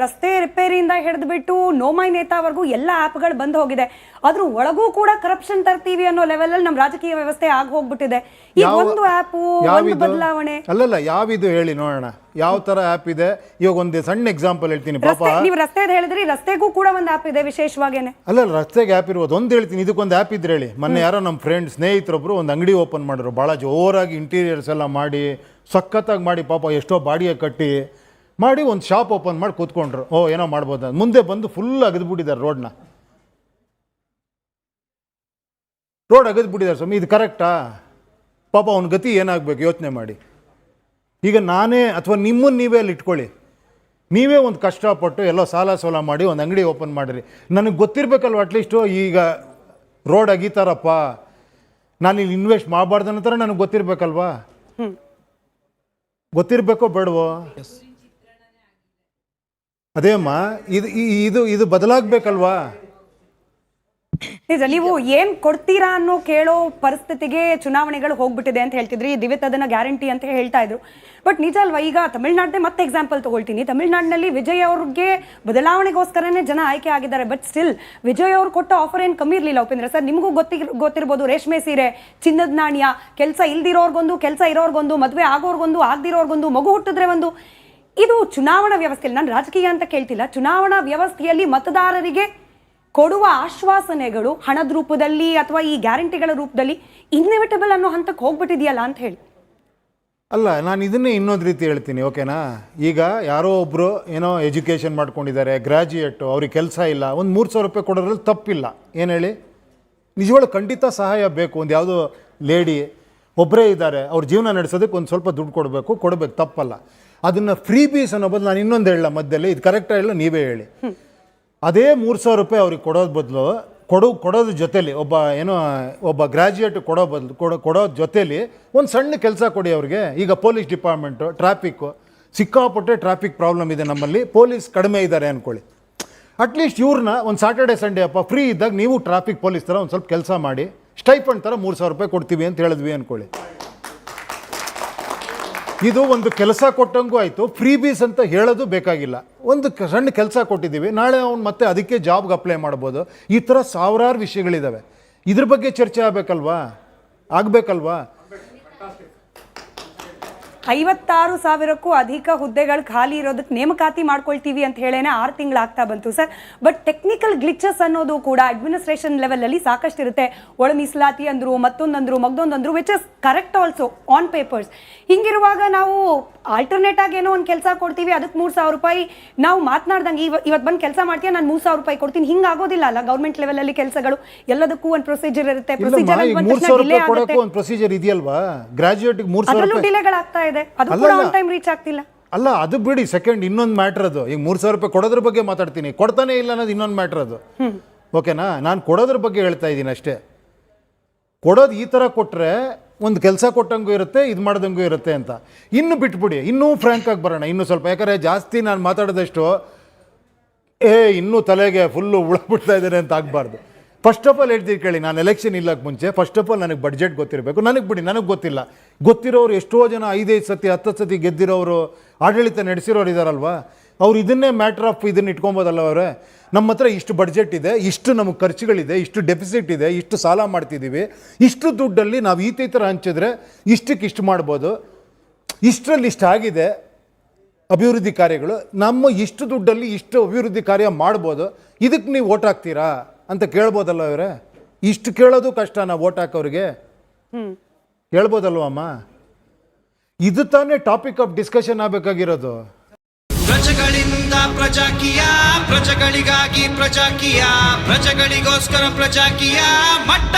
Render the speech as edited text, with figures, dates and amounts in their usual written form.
ರಸ್ತೆ ರಿಪೇರಿಯಿಂದ ಹಿಡಿದ್ಬಿಟ್ಟು ನೋಮೈ ನೇತಾವರೆಗೂ ಎಲ್ಲ ಆ್ಯಪ್ಗಳು ಬಂದು ಹೋಗಿದೆ. ಅದ್ರ ಒಳಗೂ ಕೂಡ ಕರಪ್ಷನ್ ತರ್ತೀವಿ ಅನ್ನೋ ಲೆವೆಲ್ ಅಲ್ಲಿ ನಮ್ಮ ರಾಜಕೀಯ ವ್ಯವಸ್ಥೆ ಆಗಿ ಹೋಗ್ಬಿಟ್ಟಿದೆ. ಈ ಒಂದು ಆ್ಯಪ್ ಒಂದು ಬದಲಾವಣೆ ಅಲ್ಲಲ್ಲ, ಯಾವಿದು ಹೇಳಿ ನೋಡೋಣ, ಯಾವ ತರ ಆ್ಯಪ್ ಇದೆ? ಇವಾಗ ಒಂದು ಸಣ್ಣ ಎಕ್ಸಾಂಪಲ್ ಹೇಳ್ತೀನಿ. ಪಾಪ ನೀವು ರಸ್ತೆ ಹೇಳಿದ್ರಿ, ರಸ್ತೆಗೂ ಕೂಡ ಒಂದು ಆ್ಯಪ್ ಇದೆ ವಿಶೇಷವಾಗೇನೆ. ಅಲ್ಲ, ರಸ್ತೆಗೆ ಆ್ಯಪ್ ಇರ್ಬೋದು. ಒಂದು ಹೇಳ್ತೀನಿ, ಇದಕ್ಕೊಂದು ಆ್ಯಪ್ ಇದ್ರೆ ಹೇಳಿ. ಮೊನ್ನೆ ಯಾರೋ ನಮ್ಮ ಫ್ರೆಂಡ್ ಸ್ನೇಹಿತರೊಬ್ರು ಒಂದು ಅಂಗಡಿ ಓಪನ್ ಮಾಡಿದ್ರು, ಭಾಳ ಜೋರಾಗಿ ಇಂಟೀರಿಯರ್ಸ್ ಎಲ್ಲ ಮಾಡಿ ಸಖತ್ತಾಗಿ ಮಾಡಿ, ಪಾಪ ಎಷ್ಟೋ ಬಾಡಿಗೆ ಕಟ್ಟಿ ಮಾಡಿ ಒಂದು ಶಾಪ್ ಓಪನ್ ಮಾಡಿ ಕೂತ್ಕೊಂಡ್ರು. ಏನೋ ಮಾಡ್ಬೋದು. ಮುಂದೆ ಬಂದು ಫುಲ್ ಅಗದ್ಬಿಟ್ಟಿದ್ದಾರೆ ರೋಡ್ ಅಗದ್ಬಿಟ್ಟಿದ್ದಾರೆ. ಸ್ವಾಮಿ, ಇದು ಕರೆಕ್ಟಾ? ಪಾಪ ಅವನ ಗತಿ ಏನಾಗಬೇಕು ಯೋಚನೆ ಮಾಡಿ. ಈಗ ನಾನೇ ಅಥವಾ ನಿಮ್ಮನ್ನು ನೀವೇ ಅಲ್ಲಿ ಇಟ್ಕೊಳ್ಳಿ, ನೀವೇ ಒಂದು ಕಷ್ಟಪಟ್ಟು ಎಲ್ಲೋ ಸಾಲ ಸೋಲ ಮಾಡಿ ಒಂದು ಅಂಗಡಿ ಓಪನ್ ಮಾಡಿರಿ. ನನಗೆ ಗೊತ್ತಿರಬೇಕಲ್ವ ಅಟ್ಲೀಸ್ಟು ಈಗ ರೋಡ್ ಅಗೀತಾರಪ್ಪ, ನಾನು ಇಲ್ಲಿ ಇನ್ವೆಸ್ಟ್ ಮಾಡಬಾರ್ದು ಅನ್ನೋ ಥರ ನನಗೆ ಗೊತ್ತಿರಬೇಕಲ್ವಾ? ಗೊತ್ತಿರಬೇಕೋ ಬೇಡವೋ? ಅದೇ ಅಮ್ಮ, ಇದು ಬದಲಾಗಬೇಕಲ್ವಾ? ನಿಜ, ನೀವು ಏನ್ ಕೊಡ್ತೀರಾ ಅನ್ನೋ ಕೇಳೋ ಪರಿಸ್ಥಿತಿಗೆ ಚುನಾವಣೆಗಳು ಹೋಗ್ಬಿಟ್ಟಿದೆ ಅಂತ ಹೇಳ್ತಿದ್ರಿ. ದಿವ್ಯತ್ ಅದನ್ನ ಗ್ಯಾರಂಟಿ ಅಂತ ಹೇಳ್ತಾ ಇದ್ರು. ಬಟ್ ನಿಜ ಅಲ್ವಾ? ಈಗ ತಮಿಳ್ನಾಡೇ ಮತ್ತೆ ಎಕ್ಸಾಂಪಲ್ ತಗೊಳ್ತೀನಿ. ತಮಿಳ್ನಾಡಿನಲ್ಲಿ ವಿಜಯ್ ಅವ್ರಿಗೆ ಬದಲಾವಣೆಗೋಸ್ಕರನೇ ಜನ ಆಯ್ಕೆ ಆಗಿದ್ದಾರೆ. ಬಟ್ ಸ್ಟಿಲ್ ವಿಜಯ್ ಅವ್ರು ಕೊಟ್ಟ ಆಫರ್ ಏನು ಕಮ್ಮಿ ಇರಲಿಲ್ಲ. ಉಪೇಂದ್ರ ಸರ್, ನಿಮಗೂ ಗೊತ್ತಿರ್ಬೋದು, ರೇಷ್ಮೆ ಸೀರೆ, ಚಿನ್ನದ ನಾಣ್ಯ, ಕೆಲಸ ಇಲ್ದಿರೋರ್ಗೊಂದು, ಕೆಲಸ ಇರೋರ್ಗೊಂದು, ಮದುವೆ ಆಗೋರ್ಗೊಂದು, ಆಗದಿರೋರ್ಗೊಂದು, ಮಗು ಹುಟ್ಟಿದ್ರೆ ಒಂದು. ಇದು ಚುನಾವಣಾ ವ್ಯವಸ್ಥೆಯಲ್ಲಿ, ನಾನು ರಾಜಕೀಯ ಅಂತ ಕೇಳ್ತಿಲ್ಲ, ಚುನಾವಣಾ ವ್ಯವಸ್ಥೆಯಲ್ಲಿ ಮತದಾರರಿಗೆ ಕೊಡುವ ಆಶ್ವಾಸನೆಗಳು ಹಣದ ರೂಪದಲ್ಲಿ ಅಥವಾ ಈ ಗ್ಯಾರಂಟಿಗಳ ರೂಪದಲ್ಲಿ ಇನ್ಎವಿಟಬಲ್ ಅನ್ನೋ ಹಂತಕ್ಕೆ ಹೋಗ್ಬಿಟ್ಟಿದೆಯಲ್ಲ ಅಂತ ಹೇಳಿ. ಅಲ್ಲ, ನಾನು ಇದನ್ನೇ ಇನ್ನೊಂದು ರೀತಿ ಹೇಳ್ತೀನಿ, ಓಕೆನಾ? ಈಗ ಯಾರೋ ಒಬ್ಬರು ಏನೋ ಎಜುಕೇಷನ್ ಮಾಡ್ಕೊಂಡಿದ್ದಾರೆ, ಗ್ರ್ಯಾಜುಯೇಟು, ಅವ್ರಿಗೆ ಕೆಲಸ ಇಲ್ಲ, ಒಂದು 3,000 ರೂಪಾಯಿ ಕೊಡೋದ್ರಲ್ಲಿ ತಪ್ಪಿಲ್ಲ. ಏನು ಹೇಳಿ? ನಿಜವಾಗ್ಲೂ ಖಂಡಿತ ಸಹಾಯ ಬೇಕು. ಒಂದು ಯಾವುದೋ ಲೇಡಿ ಒಬ್ಬರೇ ಇದ್ದಾರೆ, ಅವ್ರ ಜೀವನ ನಡೆಸೋದಕ್ಕೆ ಒಂದು ಸ್ವಲ್ಪ ದುಡ್ಡು ಕೊಡಬೇಕು, ತಪ್ಪಲ್ಲ. ಅದನ್ನು ಫ್ರೀ ಬೀಸ್ ಅನ್ನೋ ಬದಲು ನಾನು ಇನ್ನೊಂದು ಹೇಳಲ್ಲ ಮಧ್ಯದಲ್ಲಿ, ಇದು ಕರೆಕ್ಟಾಗಿ ಹೇಳಲ್ಲ, ನೀವೇ ಹೇಳಿ. ಅದೇ 3,000 ರೂಪಾಯಿ ಅವ್ರಿಗೆ ಕೊಡೋದು ಬದಲು ಕೊಡೋದ್ರ ಜೊತೆಲಿ ಒಬ್ಬ ಗ್ರ್ಯಾಜುಯೇಟ್ ಕೊಡೋ ಜೊತೆಲಿ ಒಂದು ಸಣ್ಣ ಕೆಲಸ ಕೊಡಿ ಅವ್ರಿಗೆ. ಈಗ ಪೊಲೀಸ್ ಡಿಪಾರ್ಟ್ಮೆಂಟು, ಟ್ರಾಫಿಕ್ಕು, ಸಿಕ್ಕಾಪಟ್ಟೆ ಟ್ರಾಫಿಕ್ ಪ್ರಾಬ್ಲಮ್ ಇದೆ ನಮ್ಮಲ್ಲಿ, ಪೊಲೀಸ್ ಕಡಿಮೆ ಇದ್ದಾರೆ ಅಂದ್ಕೊಳ್ಳಿ. ಅಟ್ಲೀಸ್ಟ್ ಇವ್ರನ್ನ ಒಂದು ಸ್ಯಾಟರ್ಡೆ ಸಂಡೇ ಅಪ್ಪ ಫ್ರೀ ಇದ್ದಾಗ ನೀವು ಟ್ರಾಫಿಕ್ ಪೊಲೀಸ್ ಥರ ಒಂದು ಸ್ವಲ್ಪ ಕೆಲಸ ಮಾಡಿ, ಸ್ಟೈಪಂಡ್ ಥರ 3,000 ರೂಪಾಯಿ ಕೊಡ್ತೀವಿ ಅಂತ ಹೇಳಿದ್ವಿ ಅಂದ್ಕೊಳ್ಳಿ. ಇದು ಒಂದು ಕೆಲಸ ಕೊಟ್ಟಂಗೂ ಆಯಿತು, ಫ್ರೀ ಬೀಸ್ ಅಂತ ಹೇಳೋದು ಬೇಕಾಗಿಲ್ಲ. ಒಂದು ಸಣ್ಣ ಕೆಲಸ ಕೊಟ್ಟಿದ್ದೀವಿ, ನಾಳೆ ಅವ್ನು ಮತ್ತೆ ಅದಕ್ಕೆ ಜಾಬ್ಗೆ ಅಪ್ಲೈ ಮಾಡ್ಬೋದು. ಈ ಥರ ಸಾವಿರಾರು ವಿಷಯಗಳಿದ್ದಾವೆ. ಇದ್ರ ಬಗ್ಗೆ ಚರ್ಚೆ ಆಗಬೇಕಲ್ವಾ? 56,000ಕ್ಕೂ ಅಧಿಕ ಹುದ್ದೆಗಳು ಖಾಲಿ ಇರೋದಕ್ಕೆ ನೇಮಕಾತಿ ಮಾಡ್ಕೊಳ್ತೀವಿ ಅಂತ ಹೇಳೇನೆ 6 ತಿಂಗಳಾಗ್ತಾ ಬಂತು ಸರ್. ಬಟ್ ಟೆಕ್ನಿಕಲ್ ಗ್ಲಿಚಸ್ ಅನ್ನೋದು ಕೂಡ ಅಡ್ಮಿನಿಸ್ಟ್ರೇಷನ್ ಲೆವೆಲಲ್ಲಿ ಸಾಕಷ್ಟು ಇರುತ್ತೆ. ಒಳ ಮೀಸಲಾತಿ ಅಂದ್ರು, ಮಗ್ದೊಂದಂದ್ರು, which is correct also on papers. ಹಿಂಗಿರುವಾಗ ನಾವು ಆಲ್ಟರ್ನೇಟ್ ಆಗಿ ಏನೋ ಒಂದು ಕೆಲಸ ಕೊಡ್ತೀವಿ, ಅದಕ್ಕೆ 3,000 ರೂಪಾಯಿ ನಾವು ಮಾತನಾಡ್ದಂಗೆ ಇವತ್ತು ಬಂದು ಕೆಲಸ ಮಾಡ್ತೀಯ, ನಾನು 3,000 ರೂಪಾಯಿ ಕೊಡ್ತೀನಿ, ಹಿಂಗಾಗೋದಿಲ್ಲ ಅಲ್ಲ. ಗೌರ್ಮೆಂಟ್ ಲೆವೆಲಲ್ಲಿ ಕೆಲಸಗಳು ಎಲ್ಲದಕ್ಕೂ ಒಂದು ಪ್ರೊಸೀಜರ್ ಇರುತ್ತೆ. ಪ್ರೊಸೀಜರ್ ಇದೆಯಲ್ವಾ? ಗ್ರಾಜುಯೇಟ್ಗೆ 3,000 ರೂಪಾಯಿ ಡಿಲೇಗಳಾಗ್ತಾ ಇದೆ, ಅದು ಕೂಡ ಆನ್ ಟೈಮ್ ರೀಚ್ ಆಗ್ತಿಲ್ಲ. ಅಲ್ಲ, ಅದು ಬಿಡಿ, ಸೆಕೆಂಡ್ ಇನ್ನೊಂದು ಮ್ಯಾಟ್ರ್ ಅದು. ಈಗ 3,000 ರೂಪಾಯಿ ಕೊಡೋದ್ರ ಬಗ್ಗೆ ಮಾತಾಡ್ತೀನಿ, ಕೊಡ್ತಾನೆ ಇಲ್ಲ ಅನ್ನೋದು ಇನ್ನೊಂದು ಮ್ಯಾಟ್ರ್ ಅದು. ಓಕೆನಾ? ನಾನು ಕೊಡೋದ್ರ ಬಗ್ಗೆ ಹೇಳ್ತಾ ಇದ್ದೀನಿ ಅಷ್ಟೇ. ಕೊಡೋದು ಈ ಥರ ಕೊಟ್ಟರೆ ಒಂದು ಕೆಲಸ ಕೊಟ್ಟಂಗೂ ಇರುತ್ತೆ, ಇದು ಮಾಡ್ದಂಗೂ ಇರುತ್ತೆ ಅಂತ. ಇನ್ನು ಬಿಟ್ಬಿಡಿ, ಇನ್ನೂ ಫ್ರ್ಯಾಂಕ್ ಆಗಿ ಬರೋಣ ಇನ್ನೂ ಸ್ವಲ್ಪ. ಯಾಕಂದರೆ ಜಾಸ್ತಿ ನಾನು ಮಾತಾಡಿದಷ್ಟು ಇನ್ನೂ ತಲೆಗೆ ಫುಲ್ಲು ಉಳಬಿಡ್ತಾ ಇದ್ದಾರೆ ಅಂತ ಆಗಬಾರ್ದು. ಫಸ್ಟ್ ಆಫ್ ಆಲ್ ಹೇಳ್ತೀವಿ ಕೇಳಿ, ನಾನು ಎಲೆಕ್ಷನ್ ಇಲ್ಲಕ್ಕೆ ಮುಂಚೆ ಫಸ್ಟ್ ಆಫ್ ಆಲ್ ನನಗೆ ಬಡ್ಜೆಟ್ ಗೊತ್ತಿರಬೇಕು. ನನಗೆ ಗೊತ್ತಿಲ್ಲ. ಗೊತ್ತಿರೋರು ಎಷ್ಟೋ ಜನ 5-5 ಸತಿ 10 ಸತಿ ಗೆದ್ದಿರೋರು, ಆಡಳಿತ ನಡೆಸಿರೋರು ಇದ್ದಾರಲ್ವ, ಅವ್ರು ಇದನ್ನೇ ಮ್ಯಾಟ್ರ್ ಆಫ್ ಇದನ್ನು ಇಟ್ಕೊಬೋದಲ್ಲ ಅವರೇ. ನಮ್ಮ ಹತ್ರ ಇಷ್ಟು ಬಡ್ಜೆಟ್ ಇದೆ, ಇಷ್ಟು ನಮಗೆ ಖರ್ಚುಗಳಿದೆ, ಇಷ್ಟು ಡೆಫಿಸಿಟ್ ಇದೆ, ಇಷ್ಟು ಸಾಲ ಮಾಡ್ತಿದ್ದೀವಿ, ಇಷ್ಟು ದುಡ್ಡಲ್ಲಿ ನಾವು ಈ ಥರ ಹಂಚಿದ್ರೆ ಇಷ್ಟು ಮಾಡ್ಬೋದು, ಇಷ್ಟರಲ್ಲಿ ಇಷ್ಟ ಆಗಿದೆ ಅಭಿವೃದ್ಧಿ ಕಾರ್ಯಗಳು, ನಮ್ಮ ಇಷ್ಟು ದುಡ್ಡಲ್ಲಿ ಇಷ್ಟು ಅಭಿವೃದ್ಧಿ ಕಾರ್ಯ ಮಾಡ್ಬೋದು, ಇದಕ್ಕೆ ನೀವು ಓಟ್ ಹಾಕ್ತೀರಾ ಅಂತ ಕೇಳ್ಬೋದಲ್ಲ ಅವರೇ. ಇಷ್ಟು ಕೇಳೋದು ಕಷ್ಟ, ನಾವು ಓಟ್ ಹಾಕೋರಿಗೆ ಕೇಳ್ಬೋದಲ್ವಮ್ಮ? ಇದು ತಾನೇ ಟಾಪಿಕ್ ಆಫ್ ಡಿಸ್ಕಷನ್ ಆಗಬೇಕಾಗಿರೋದು. ಪ್ರಜೆಗಳಿಂದ ಪ್ರಜಾಕೀಯ, ಪ್ರಜೆಗಳಿಗಾಗಿ ಪ್ರಜಾಕೀಯ, ಪ್ರಜೆಗಳಿಗೋಸ್ಕರ ಪ್ರಜಾಕೀಯ, ಮಟ್ಟ